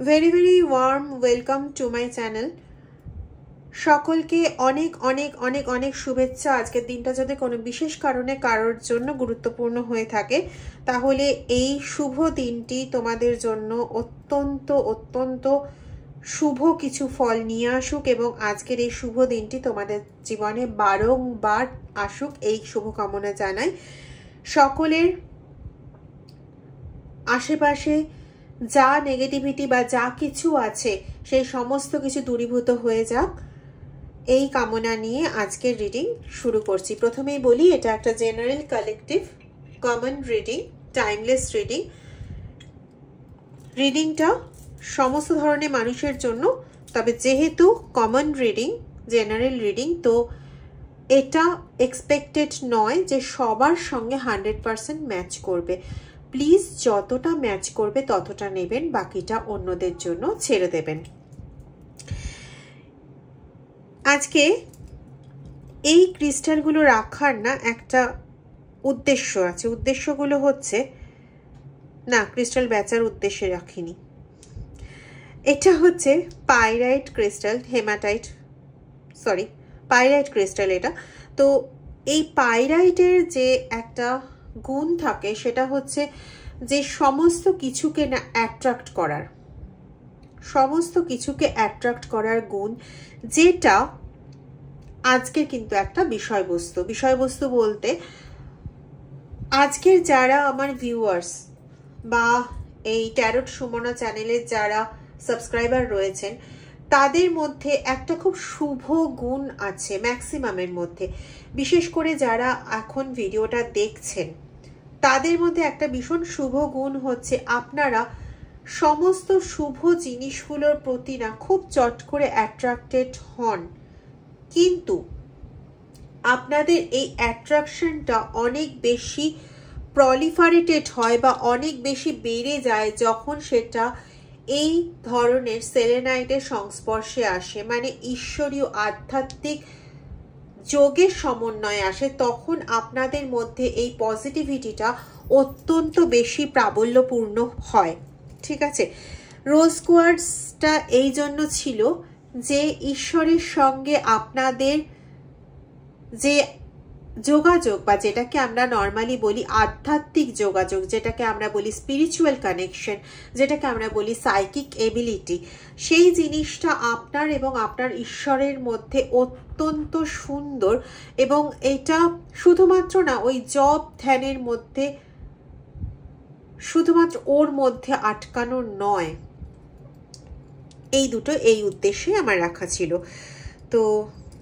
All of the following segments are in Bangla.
very very warm welcome to my channel. সকলকে অনেক অনেক অনেক অনেক শুভেচ্ছা। আজকের দিনটা যদি কোনো বিশেষ কারণে কারোর জন্য গুরুত্বপূর্ণ হয়ে থাকে তাহলে এই শুভ দিনটি তোমাদের জন্য অত্যন্ত অত্যন্ত শুভ কিছু ফল নিয়ে আসুক এবং আজকের এই শুভ দিনটি তোমাদের জীবনে বারংবার আসুক এই শুভকামনা জানাই। সকলের আশেপাশে যা নেগেটিভিটি বা যা কিছু আছে সেই সমস্ত কিছু দূরীভূত হয়ে যাক এই কামনা নিয়ে আজকের রিডিং শুরু করছি। প্রথমেই বলি এটা একটা general collective common reading, timeless reading. রিডিংটা সমস্ত ধরনের মানুষের জন্য, তবে যেহেতু কমন রিডিং, জেনারেল রিডিং, তো এটা এক্সপেক্টেড নয় যে সবার সঙ্গে 100% ম্যাচ করবে। প্লিজ যতটা ম্যাচ করবে ততটা নেবেন, বাকিটা অন্যদের জন্য ছেড়ে দেবেন। আজকে এই ক্রিস্টালগুলো রাখার না একটা উদ্দেশ্য আছে। উদ্দেশ্যগুলো হচ্ছে, না ক্রিস্টাল বেচার উদ্দেশ্যে রাখিনি, এটা হচ্ছে pyrite crystal, hematite, sorry pyrite crystal এটা। তো এই পাইরাইটের যে একটা গুণ থাকে সেটা হচ্ছে যে সমস্ত কিছুকে না অ্যাট্রাক্ট করার, সমস্ত কিছুকে অ্যাট্রাক্ট করার গুণ, যেটা আজকের কিন্তু একটা বিষয়বস্তু। বিষয়বস্তু বলতে আজকের যারা আমার ভিউয়ার্স বা এই ট্যারোট সুমনা চ্যানেলের যারা সাবস্ক্রাইবার রয়েছেন তাদের মধ্যে একটা খুব শুভ গুণ আছে ম্যাক্সিমামের মধ্যে। বিশেষ করে যারা এখন ভিডিওটা দেখছেন তাদের মধ্যে একটা ভীষণ শুভ গুণ হচ্ছে আপনারা সমস্ত শুভ জিনিসগুলোর প্রতি না খুব চট করে অ্যাট্রাক্টেড হন, কিন্তু আপনাদের এই অ্যাট্রাকশনটা অনেক বেশি প্রলিফারেটেড হয় বা অনেক বেশি বেড়ে যায় যখন সেটা এই ধরনের সেলেনাইটের সংস্পর্শে আসে, মানে ঈশ্বরীয় আধ্যাত্মিক যোগের সমন্বয়ে আসে। তখন আপনাদের মধ্যে এই পজিটিভিটিটা অত্যন্ত বেশি প্রাবল্যপূর্ণ হয়। ঠিক আছে, রোজ কোয়ার্টসটা এই জন্য ছিল যে ঈশ্বরের সঙ্গে আপনাদের যে যোগাযোগ বা যেটাকে আমরা নর্মালি বলি আধ্যাত্মিক যোগাযোগ, যেটাকে আমরা বলি স্পিরিচুয়াল কানেকশন, যেটাকে আমরা বলি সাইকিক এবিলিটি, সেই জিনিসটা আপনার এবং আপনার ঈশ্বরের মধ্যে অত্যন্ত সুন্দর। এবং এটা শুধুমাত্র না ওই জপ ধ্যানের মধ্যে, শুধুমাত্র ওর মধ্যে আটকানো নয়। এই দুটো এই উদ্দেশ্যে আমার রাখা ছিল। তো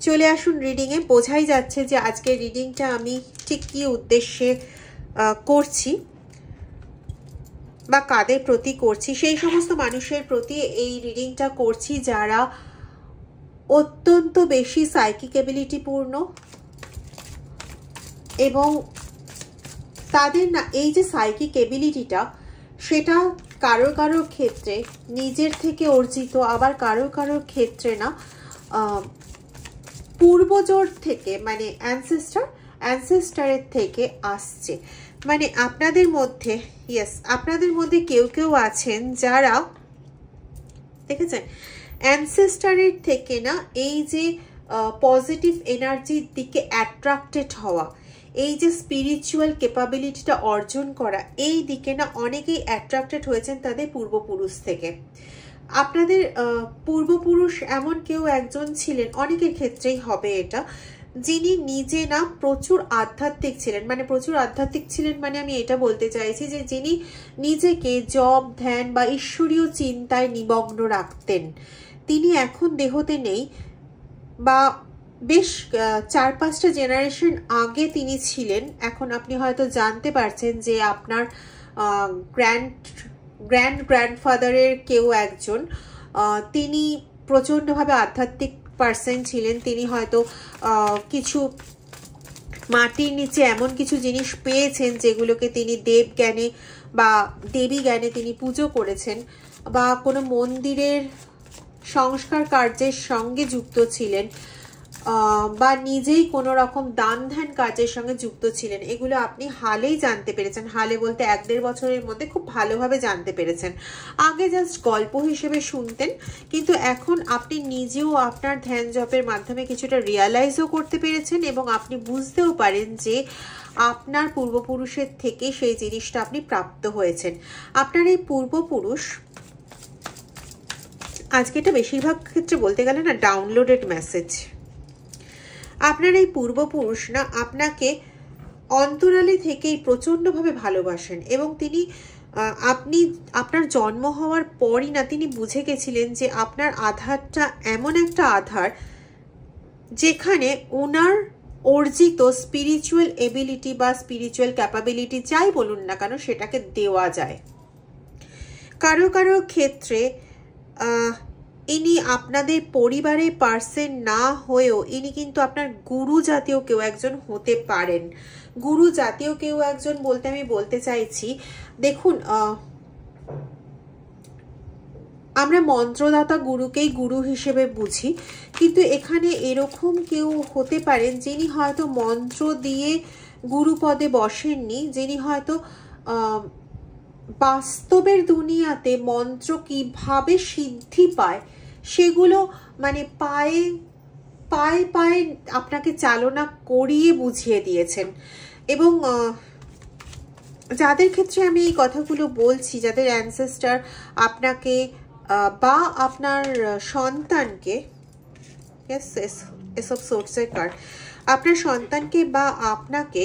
চলে আসুন রিডিংয়ে। বোঝাই যাচ্ছে যে আজকের রিডিংটা আমি ঠিক কী উদ্দেশ্যে করছি বা কাদের প্রতি করছি। সেই সমস্ত মানুষের প্রতি এই রিডিংটা করছি যারা অত্যন্ত বেশি সাইকিক এবিলিটি পূর্ণ এবং তাদের না এই যে সাইকিক এবিলিটিটা সেটা কারোর কারোর ক্ষেত্রে নিজের থেকে অর্জিত, আবার কারোর কারোর ক্ষেত্রে না পূর্বজোর থেকে, মানে অ্যানসেস্টারের থেকে আসছে। মানে আপনাদের মধ্যে, ইয়েস, আপনাদের মধ্যে কেউ কেউ আছেন যারা দেখেছেন অ্যানসেস্টারের থেকে না এই যে পজিটিভ এনার্জির দিকে অ্যাট্রাক্টেড হওয়া, এই যে স্পিরিচুয়াল ক্যাপাবিলিটিটা অর্জন করা, এই দিকে না অনেকেই অ্যাট্রাক্টেড হয়েছেন তাদের পূর্বপুরুষ থেকে। আপনাদের পূর্বপুরুষ এমন কেউ একজন ছিলেন, অনেকের ক্ষেত্রেই হবে এটা, যিনি নিজে না প্রচুর আধ্যাত্মিক ছিলেন। মানে প্রচুর আধ্যাত্মিক ছিলেন মানে আমি এটা বলতে চাইছি যে যিনি নিজেকে জপ ধ্যান বা ঈশ্বরীয় চিন্তায় নিমগ্ন রাখতেন। তিনি এখন দেহতে নেই, বা বেশ 4-5টা জেনারেশন আগে তিনি ছিলেন। এখন আপনি হয়তো জানতে পারছেন যে আপনার গ্র্যান্ডফাদারের কেউ একজন, তিনি প্রচণ্ডভাবে আধ্যাত্মিক পার্সন ছিলেন। তিনি হয়তো কিছু মাটির নিচে এমন কিছু জিনিস পেয়েছেন যেগুলোকে তিনি দেব জ্ঞানে বা দেবী জ্ঞানে তিনি পুজো করেছেন, বা কোনো মন্দিরের সংস্কার কার্যের সঙ্গে যুক্ত ছিলেন। বা নিজেই কোনো রকম দান ধ্যান কাজের সঙ্গে যুক্ত ছিলেন, এগুলো আপনি হালেই জানতে পেরেছেন। হালে বলতে 1-1.5 বছরের মধ্যে খুব ভালোভাবে জানতে পেরেছেন। আগে জাস্ট গল্প হিসেবে শুনতেন, কিন্তু এখন আপনি নিজেও আপনার ধ্যান জপের মাধ্যমে কিছুটা রিয়ালাইজও করতে পেরেছেন এবং আপনি বুঝতেও পারেন যে আপনার পূর্বপুরুষের থেকে সেই জিনিসটা আপনি প্রাপ্ত হয়েছেন। আপনার এই পূর্বপুরুষ, আজকে এটা বেশিরভাগ ক্ষেত্রে বলতে গেলে না ডাউনলোডেড মেসেজ, আপনার এই পূর্বপুরুষ না আপনাকে অন্তরালে থেকেই প্রচণ্ডভাবে ভালোবাসেন এবং তিনি আপনার জন্ম হওয়ার পরই না তিনি বুঝে গেছিলেন যে আপনার আধারটা এমন একটা আধার যেখানে ওনার অর্জিত স্পিরিচুয়াল এবিলিটি বা স্পিরিচুয়াল ক্যাপাবিলিটি যাই বলুন না কেন সেটাকে দেওয়া যায়। কারো কারো ক্ষেত্রে ইনি আপনাদের পরিবারের পার্সন না হয়েও ইনি কিন্তু আপনার গুরু জাতীয় কেউ একজন হতে পারেন। গুরু জাতীয় কেউ একজন বলতে আমি বলতে চাইছি, দেখুন আমরা মন্ত্রদাতা গুরুকেই গুরু হিসেবে বুঝি, কিন্তু এখানে এরকম কেউ হতে পারেন যিনি হয়তো মন্ত্র দিয়ে গুরু পদে বসেননি, যিনি হয়তো বাস্তবের দুনিয়াতে মন্ত্র কিভাবে সিদ্ধি পায় সেগুলো মানে পায়ে পায়ে পায়ে আপনাকে চালনা করিয়ে বুঝিয়ে দিয়েছেন। এবং যাদের ক্ষেত্রে আমি এই কথাগুলো বলছি, যাদের অ্যানসেস্টার আপনাকে বা আপনার সন্তানকে, এসব সোর্সের কার্ড, আপনার সন্তানকে বা আপনাকে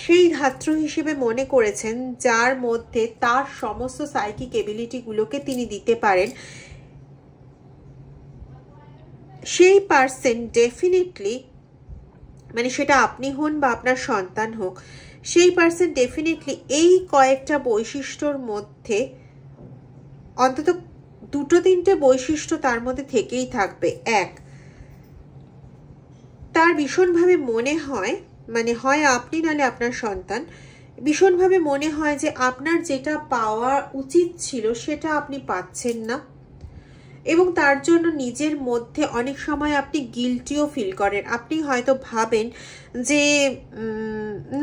সেই ধাত্র হিসেবে মনে করেছেন যার মধ্যে তার সমস্ত সাইকিক এবিলিটিগুলোকে তিনি দিতে পারেন, সেই পার্সন ডেফিনেটলি, মানে সেটা আপনি হন বা আপনার সন্তান হোক, সেই পার্সন ডেফিনেটলি এই কয়েকটা বৈশিষ্ট্যর মধ্যে অন্তত 2-3টে বৈশিষ্ট্য তার মধ্যে থেকেই থাকবে। এক, তার ভীষণভাবে মনে হয়, মানে হয় আপনি নালে আপনার সন্তান, ভীষণভাবে মনে হয় যে আপনার যেটা পাওয়া উচিত ছিল সেটা আপনি পাচ্ছেন না এবং তার জন্য নিজের মধ্যে অনেক সময় আপনি গিল্টিও ফিল করেন। আপনি হয়তো ভাবেন যে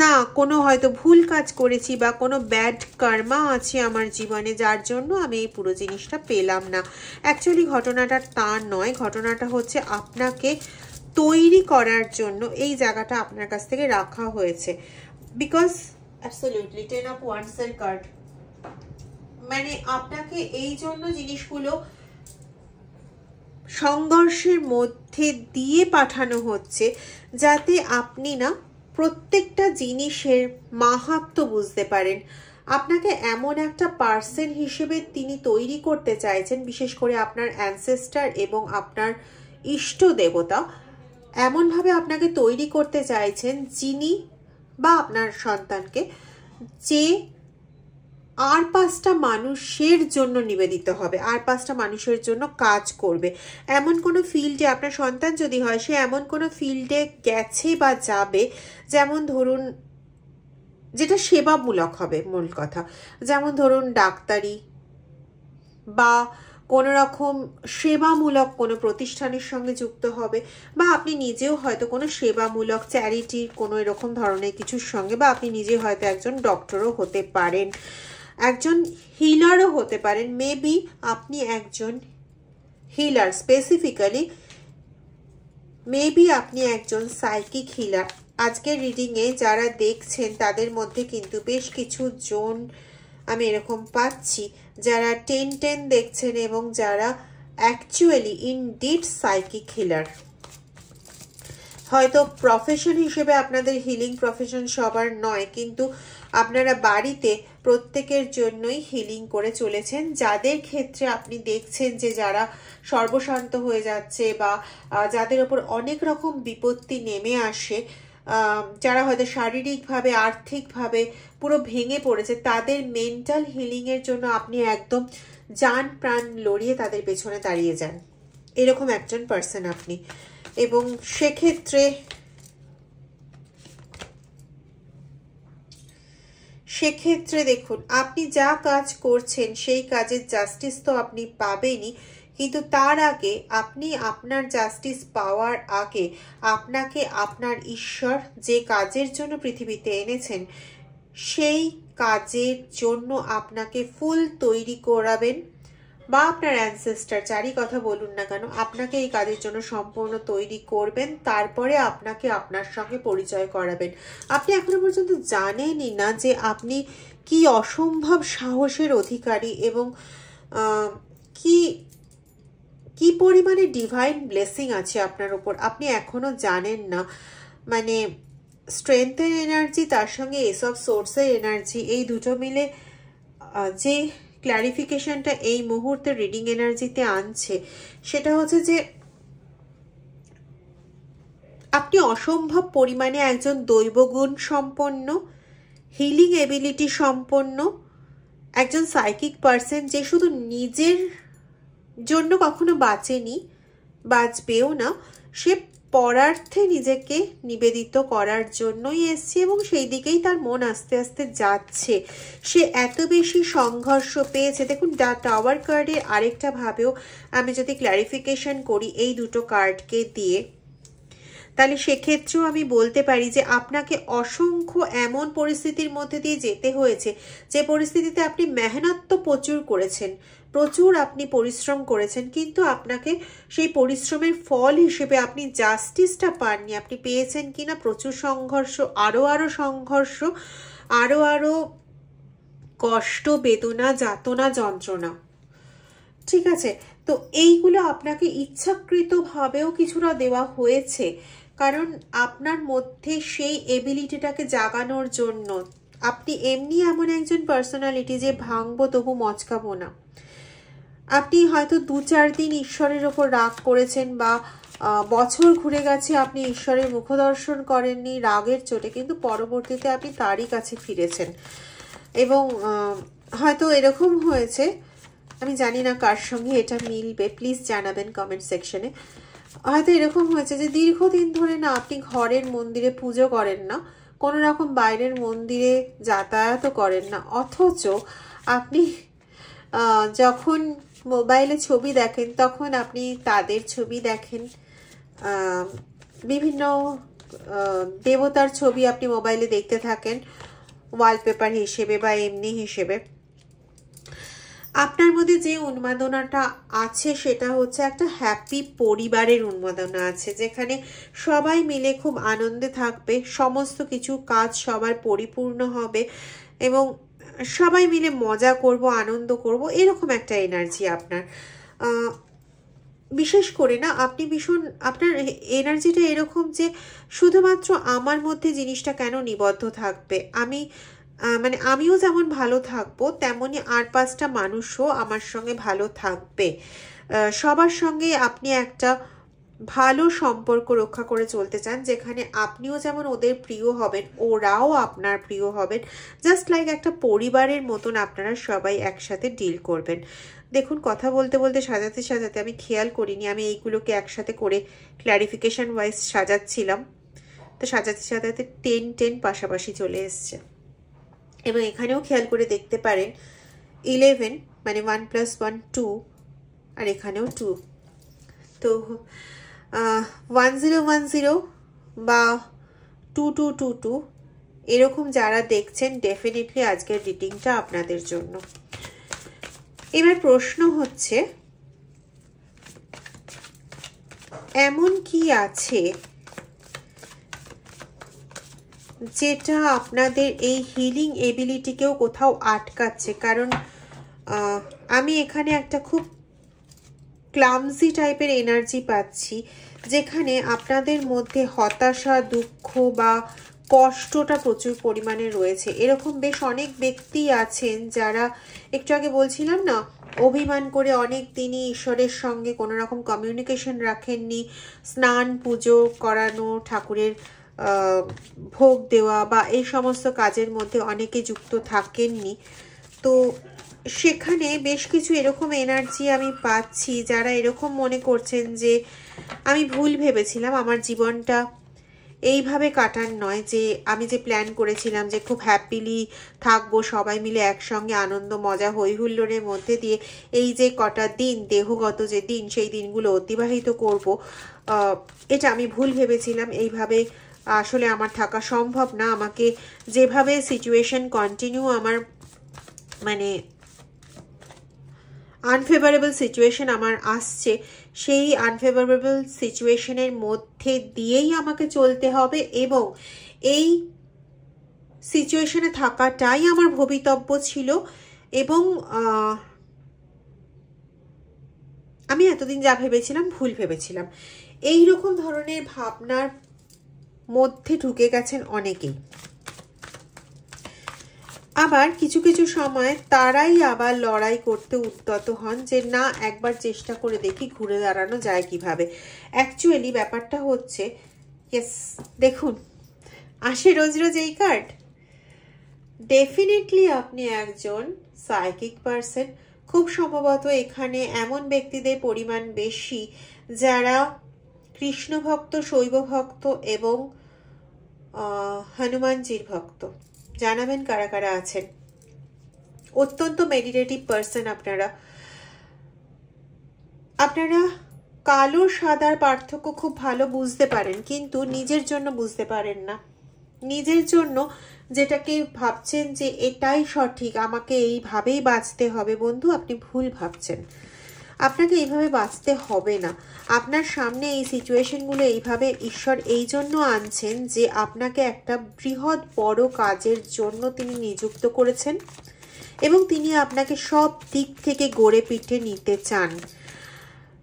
না কোনো হয়তো ভুল কাজ করেছি বা কোনো ব্যাড কর্মা আছে আমার জীবনে যার জন্য আমি এই পুরো জিনিসটা পেলাম না। অ্যাকচুয়ালি ঘটনাটা তা নয়, ঘটনাটা হচ্ছে আপনাকে তৈরি করার জন্য এই জায়গাটা আপনার কাছ থেকে রাখা হয়েছে। বিকজ অ্যাবসলিউটলি 10 অফ ওয়ান্ডস এর কার্ড, মানে আপনাকে এই জন্য জিনিসগুলো সংঘর্ষের মধ্যে দিয়ে পাঠানো হচ্ছে যাতে আপনি না প্রত্যেকটা জিনিসের মাহাত্ম্য বুঝতে পারেন। আপনাকে এমন একটা পার্সন হিসেবে তিনি তৈরি করতে চাইছেন, বিশেষ করে আপনার অ্যানসেস্টার এবং আপনার ইষ্ট দেবতা এমনভাবে আপনাকে তৈরি করতে চাইছেন যিনি বা আপনার সন্তানকে যে আর 5টা মানুষের জন্য নিবেদিত হবে, আর 5টা মানুষের জন্য কাজ করবে। এমন কোনো ফিল্ডে আপনার সন্তান যদি হয়, সে এমন কোনো ফিল্ডে গেছে বা যাবে যেমন ধরুন যেটা সেবামূলক হবে, মূল কথা, যেমন ধরুন ডাক্তারি বা কোনো রকম সেবামূলক কোনো প্রতিষ্ঠানের সঙ্গে যুক্ত হবে, বা আপনি নিজেও হয়তো কোনো সেবামূলক চ্যারিটির কোনো এরকম ধরনের কিছুর সঙ্গে, বা আপনি নিজে হয়তো একজন ডক্টরও হতে পারেন, একজন হিলারও হতে পারেন। মেবি আপনি একজন হিলার, স্পেসিফিক্যালি মেবি আপনি একজন সাইকিক হিলার। আজকের রিডিংয়ে যারা দেখছেন তাদের মধ্যে কিন্তু বেশ কিছু জন আমি এরকম পাচ্ছি যারা 10-10 দেখছেন এবং যারা অ্যাকচুয়ালি ইনডিড সাইকিক হিলার। হয়তো প্রফেশন হিসেবে আপনাদের হিলিং প্রফেশন সবার নয়, কিন্তু আপনারা বাড়িতে প্রত্যেকের জন্যই হিলিং করে চলেছেন। যাদের ক্ষেত্রে আপনি দেখছেন যে যারা সর্বশান্ত হয়ে যাচ্ছে বা যাদের ওপর অনেক রকম বিপত্তি নেমে আসে, যারা হয়তো শারীরিকভাবে আর্থিকভাবে পুরো ভেঙে পড়েছে, তাদের মেন্টাল হিলিংয়ের জন্য আপনি একদম জান প্রাণ লড়িয়ে তাদের পেছনে দাঁড়িয়ে যান, এরকম একজন পার্সন আপনি। এবং সেক্ষেত্রে দেখুন আপনি যা কাজ করছেন সেই কাজের জাস্টিস তো আপনি পাবেনই, কিন্তু তার আগে আপনি আপনার জাস্টিস পাওয়ার আগে আপনাকে আপনার ঈশ্বর যে কাজের জন্য পৃথিবীতে এনেছেন সেই কাজের জন্য আপনাকে ফুল তৈরি করাবেন, বা আপনার অ্যানসেস্টার যারই কথা বলুন না কেন আপনাকে এই কাজের জন্য সম্পূর্ণ তৈরি করবেন, তারপরে আপনাকে আপনার সঙ্গে পরিচয় করাবেন। আপনি এখনো পর্যন্ত জানেনই না যে আপনি কি অসম্ভব সাহসের অধিকারী এবং কি কি পরিমাণে ডিভাইন ব্লেসিং আছে আপনার উপর, আপনি এখনো জানেন না। মানে স্ট্রেংথের এনার্জি তার সঙ্গে এসব সোর্সের এনার্জি, এই দুটো মিলে যে ক্ল্যারিফিকেশনটা এই মুহূর্তে রিডিং এনার্জিতে আনছে সেটা হচ্ছে যে আপনি অসম্ভব পরিমাণে একজন দৈবগুণ সম্পন্ন, হিলিং এবিলিটি সম্পন্ন একজন সাইকিক পার্সন, যে শুধু নিজের জন্য কখনো বাঁচেনি, বাঁচবেও না, সে পরার্থে নিজেকে নিবেদিত করার জন্যই এসছে এবং সেই দিকেই তার মন আস্তে আস্তে যাচ্ছে। সে এত বেশি সংঘর্ষ পেয়েছে। দেখুন টাওয়ার কার্ডের আরেকটা ভাবেও আমি যদি ক্ল্যারিফিকেশন করি এই দুটো কার্ডকে দিয়ে, তাহলে সেক্ষেত্রেও আমি বলতে পারি যে আপনাকে অসংখ্য এমন পরিস্থিতির মধ্যে দিয়ে যেতে হয়েছে যে পরিস্থিতিতে আপনি মেহনত তো প্রচুর করেছেন, প্রচুর আপনি পরিশ্রম করেছেন, কিন্তু আপনাকে সেই পরিশ্রমের ফল হিসেবে আপনি জাস্টিসটা পাননি। আপনি পেয়েছেন কিনা প্রচুর সংঘর্ষ, আরো সংঘর্ষ, আরো কষ্ট, বেদনা, যাতনা, যন্ত্রণা। ঠিক আছে, তো এইগুলো আপনাকে ইচ্ছাকৃতভাবেও কিছুটা দেওয়া হয়েছে, কারণ আপনার মধ্যে সেই এবিলিটিটাকে জাগানোর জন্য। আপনি এমনি এমন একজন পার্সোনালিটি যে ভাঙবো তবু মচকাবো না। আপনি হয়তো 2-4 দিন ঈশ্বরের ওপর রাগ করেছেন, বা বছর ঘুরে গেছে আপনি ঈশ্বরের মুখদর্শন করেননি রাগের চোটে, কিন্তু পরবর্তীতে আপনি তারই কাছে ফিরেছেন। এবং হয়তো এরকম হয়েছে, আমি জানি না কার সঙ্গে এটা মিলবে, প্লিজ জানাবেন কমেন্ট সেকশনে। হয়তো এরকম হয়েছে যে দীর্ঘদিন ধরে না আপনি ঘরের মন্দিরে পুজো করেন না, কোনো রকম বাইরের মন্দিরে যাতায়াতও করেন না, অথচ আপনি যখন মোবাইলে ছবি দেখেন তখন আপনি তাদের ছবি দেখেন, বিভিন্ন দেবতার ছবি আপনি মোবাইলে দেখতে থাকেন ওয়ালপেপার হিসেবে বা এমনি হিসেবে। আপনার মধ্যে যে উন্মাদনাটা আছে সেটা হচ্ছে একটা হ্যাপি পরিবারের উন্মাদনা আছে, যেখানে সবাই মিলে খুব আনন্দে থাকবে, সমস্ত কিছু কাজ সবার পরিপূর্ণ হবে এবং সবাই মিলে মজা করব, আনন্দ করব, এরকম একটা এনার্জি আপনার। বিশেষ করে না আপনি ভীষণ, আপনার এনার্জিটা এরকম যে শুধুমাত্র আমার মধ্যে জিনিসটা কেন নিবদ্ধ থাকবে, মানে আমিও যেমন ভালো থাকবো তেমনি আর 5টা মানুষও আমার সঙ্গে ভালো থাকবে। সবার সঙ্গে আপনি একটা ভালো সম্পর্ক রক্ষা করে চলতে চান, যেখানে আপনিও যেমন ওদের প্রিয় হবেন, ওরাও আপনার প্রিয় হবেন, জাস্ট লাইক একটা পরিবারের মতন আপনারা সবাই একসাথে ডিল করবেন। দেখুন কথা বলতে বলতে সাজাতে সাজাতে আমি খেয়াল করিনি আমি এইগুলোকে একসাথে করে ক্ল্যারিফিকেশন ওয়াইজ সাজাচ্ছিলাম, তো সাজাতে সাজাতে 10 পাশাপাশি চলে এসছে। এবং এখানেও খেয়াল করে দেখতে পারেন 11 মানে 1 + 1 2, আর এখানেও 2, তো 1010 বা 2222 এরকম যারা দেখছেন ডেফিনেটলি আজকের রিডিংটা আপনাদের জন্য। এবার প্রশ্ন হচ্ছে, এমন কি আছে যেটা আপনাদের এই হিলিং এবিলিটিকেও কোথাও আটকাচ্ছে? কারণ আমি এখানে একটা খুব ক্লামজি টাইপের এনার্জি পাচ্ছি, যেখানে আপনাদের মধ্যে হতাশা, দুঃখ বা কষ্টটা প্রচুর পরিমাণে রয়েছে। এরকম বেশ অনেক ব্যক্তি আছেন যারা, একটু আগে বলছিলাম না, অভিমান করে অনেক দিনই ঈশ্বরের সঙ্গে কোনো রকম কমিউনিকেশন রাখেননি, স্নান পুজো করানো, ঠাকুরের ভোগ দেওয়া বা এই সমস্ত কাজের মধ্যে অনেকে যুক্ত থাকেননি। তো সেখানে বেশ কিছু এরকম এনার্জি আমি পাচ্ছি যারা এরকম মনে করছেন যে আমি ভুল ভেবেছিলাম, আমার জীবনটা এইভাবে কাটার নয় যে আমি যে প্ল্যান করেছিলাম যে খুব হ্যাপিলি থাকবো সবাই মিলে একসঙ্গে আনন্দ মজা হই হুল্লোড়ের মধ্যে দিয়ে এই যে কটা দিন দেহগত যে দিন সেই দিনগুলো অতিবাহিত করব, এটা আমি ভুল ভেবেছিলাম। এইভাবে আসলে আমার থাকা সম্ভব না। আমাকে যেভাবে সিচুয়েশন কন্টিনিউ আমার মানে আনফেভারেবল সিচুয়েশন আমার আসছে, সেই আনফেভারেবল সিচুয়েশনের মধ্যে দিয়েই আমাকে চলতে হবে এবং এই সিচুয়েশনে থাকাটাই আমার ভবিতব্য ছিল। এবং আমি এতদিন যা ভেবেছিলাম ভুল ভেবেছিলাম। এই রকম ধরনের ভাবনার মধ্যে ঢুকে গেছেন অনেকেই। আবার কিছু কিছু সময় তারাই আবার লড়াই করতে উদ্যত হন যে না একবার চেষ্টা করে দেখি ঘুরে দাঁড়ানো যায় কিভাবে। অ্যাকচুয়ালি ব্যাপারটা হচ্ছে ইয়েস, দেখুন আসে রোজ রোজ এই কার্ড। ডেফিনেটলি আপনি একজন সাইকিক পারসন। খুব সম্ভবত এখানে এমন ব্যক্তিদের পরিমাণ বেশি যারা কৃষ্ণ ভক্ত, শৈব ভক্ত এবং হনুমানজির ভক্ত। জানাবেন কারা কারা আছেন। অত্যন্ত মেডিটেটিভ পারসন আপনারা। কালো সাদার পার্থক্য খুব ভালো বুঝতে পারেন, কিন্তু নিজের জন্য বুঝতে পারেন না। নিজের জন্য যেটাকে ভাবছেন যে এটাই সঠিক, আমাকে এইভাবেই বাঁচতে হবে, বন্ধু আপনি ভুল ভাবছেন। আপনাকে এইভাবে বাঁচতে হবে না। আপনার সামনে এই সিচুয়েশনগুলো এইভাবে ঈশ্বর এই জন্য আনছেন যে আপনাকে একটা বৃহৎ বড় কাজের জন্য তিনি নিযুক্ত করেছেন এবং তিনি আপনাকে সব দিক থেকে গড়ে পিঠে নিতে চান।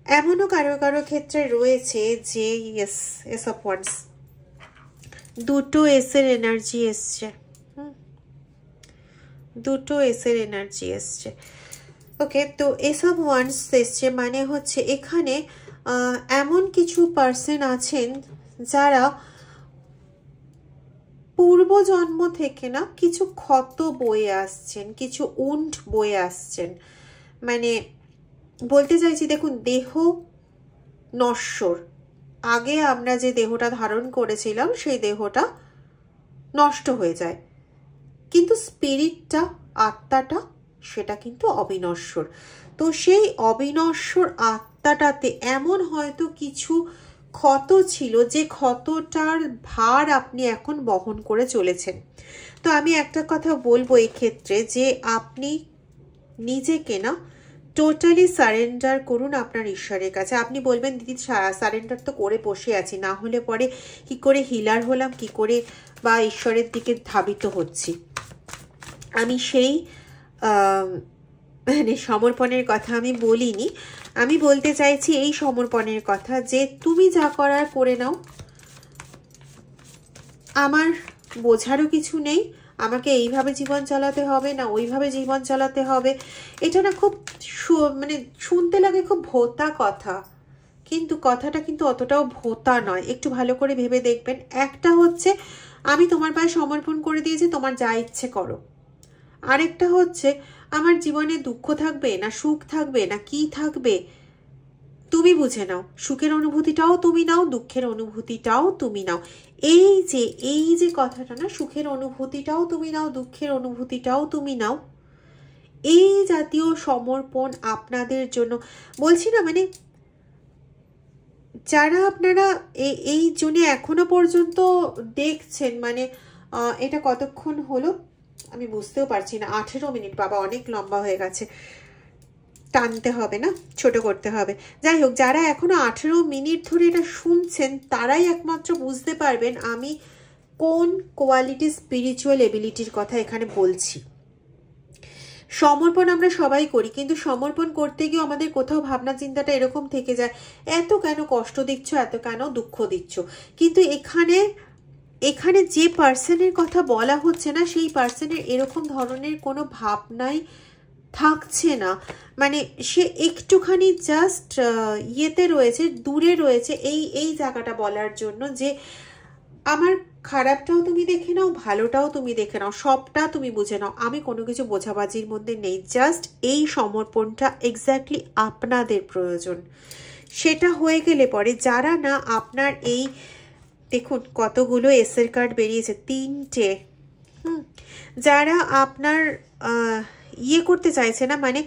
এমনও কারো কারো ক্ষেত্রে রয়েছে যে ইয়েস, এস অফ ওয়ান্স, দুটো এসের এনার্জি এসছে, দুটো এসের এনার্জি এসছে। ওকে, তো এসব ওয়ান্স এসছে মানে হচ্ছে এখানে এমন কিছু পার্সন আছেন যারা পূর্বজন্ম থেকে না কিছু ক্ষত বয়ে আসছেন, কিছু উন্ড বয়ে আসছেন। মানে বলতে চাইছি দেখুন, দেহ নশ্বর। আগে আমরা যে দেহটা ধারণ করেছিলাম সেই দেহটা নষ্ট হয়ে যায়, কিন্তু স্পিরিটটা, আত্মাটা সেটা কিন্তু অবিনশ্বর। তো সেই অবিনশ্বর আত্মাটাতে এমন হয়তো কিছু ক্ষত ছিল যে ক্ষতটার ভার আপনি এখন বহন করে চলেছেন। তো আমি একটা কথা বলবো এক্ষেত্রে যে আপনি নিজেকে না টোটালি সারেন্ডার করুন আপনার ঈশ্বরের কাছে। আপনি বলবেন দিদি সারেন্ডার তো করে বসে আছি, না হলে পরে কি করে হিলার হলাম, কি করে বা ঈশ্বরের দিকে ধাবিত হচ্ছি। আমি সেই মানে সমর্পণের কথা আমি বলিনি, আমি বলতে চাইছি এই সমর্পণের কথা যে তুমি যা করার করে নাও, আমার বোঝারও কিছু নেই। আমাকে এইভাবে জীবন চালাতে হবে না ওইভাবে জীবন চালাতে হবে। এটা না খুব মানে শুনতে লাগে খুব ভোতা কথা, কিন্তু কথাটা কিন্তু অতটাও ভোতা নয়। একটু ভালো করে ভেবে দেখবেন। একটা হচ্ছে আমি তোমার পায়ে সমর্পণ করে দিয়েছি, তোমার যা ইচ্ছে করো। আরেকটা হচ্ছে আমার জীবনে দুঃখ থাকবে না সুখ থাকবে না কি থাকবে তুমি বুঝে নাও। সুখের অনুভূতিটাও তুমি নাও, দুঃখের অনুভূতিটাও তুমি নাও। এই যে কথাটা না, সুখের অনুভূতিটাও তুমি নাও, দুঃখের অনুভূতিটাও তুমি নাও, এই জাতীয় সমর্পণ আপনাদের জন্য বলছি না। মানে যারা আপনারা এই জন্য এখনো পর্যন্ত দেখছেন, মানে এটা কতক্ষণ হলো আমি বুঝতেও পারছি না, 18 মিনিট। বাবা অনেক লম্বা হয়ে গেছে, টানতে হবে না, ছোট করতে হবে। যাই হোক, যারা এখনো 18 মিনিট ধরে এটা শুনছেন তারাই একমাত্র বুঝতে পারবেন আমি কোন কোয়ালিটি স্পিরিচুয়াল এবিলিটির কথা এখানে বলছি। সমর্পণ আমরা সবাই করি, কিন্তু সমর্পণ করতে গিয়ে আমাদের কোথাও ভাবনা চিন্তাটা এরকম থেকে যায়, এত কেন কষ্ট দিচ্ছ, এত কেন দুঃখ দিচ্ছ। কিন্তু এখানে যে পার্সনের কথা বলা হচ্ছে না, সেই পার্সনের এরকম ধরনের কোনো ভাবনাই থাকছে না। মানে সে একটুখানি জাস্ট ইয়েতে রয়েছে, দূরে রয়েছে এই জায়গাটা বলার জন্য যে আমার খারাপটাও তুমি দেখে নাও, ভালোটাও তুমি দেখে নাও, সবটা তুমি বুঝে নাও। আমি কোনো কিছু বোঝাবাজির মধ্যে নেই। জাস্ট এই সমর্পণটা এক্স্যাক্টলি আপনাদের প্রয়োজন। সেটা হয়ে গেলে পরে যারা না আপনার এই দেখুন কতগুলো এসের কার্ড বেরিয়েছে, 3টে। যারা আপনার ইয়ে করতে চাইছে না, মানে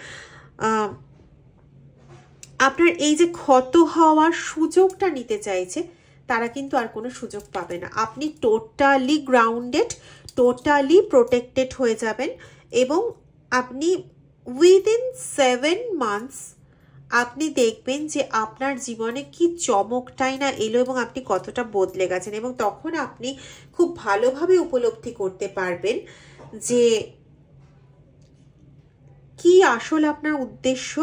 আপনার এই যে ক্ষত হওয়ার সুযোগটা নিতে চাইছে, তারা কিন্তু আর কোনো সুযোগ পাবে না। আপনি টোটালি গ্রাউন্ডেড, টোটালি প্রোটেক্টেড হয়ে যাবেন এবং আপনি উইদিন 7 মান্থস আপনি দেখবেন যে আপনার জীবনে কি চমকটাই না এলো এবং আপনি কতটা বদলে গেছেন। এবং তখন আপনি খুব ভালোভাবে উপলব্ধি করতে পারবেন যে কি আসল আপনার উদ্দেশ্য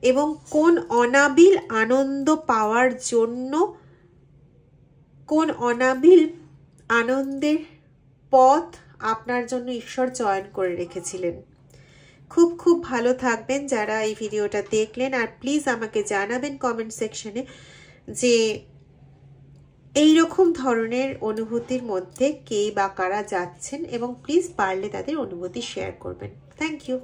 এবং কোন অনাবিল আনন্দ পাওয়ার জন্য, কোন অনাবিল আনন্দের পথ আপনার জন্য ঈশ্বর চয়ন করে রেখেছিলেন। খুব খুব ভালো থাকবেন যারা এই ভিডিওটা দেখলেন। আর প্লিজ আমাকে জানাবেন কমেন্ট সেকশনে যে এই রকম ধরনের অনুভূতির মধ্যে কে বা কারা যাচ্ছেন, এবং প্লিজ পারলে তাদের অনুভূতি শেয়ার করবেন। Thank you.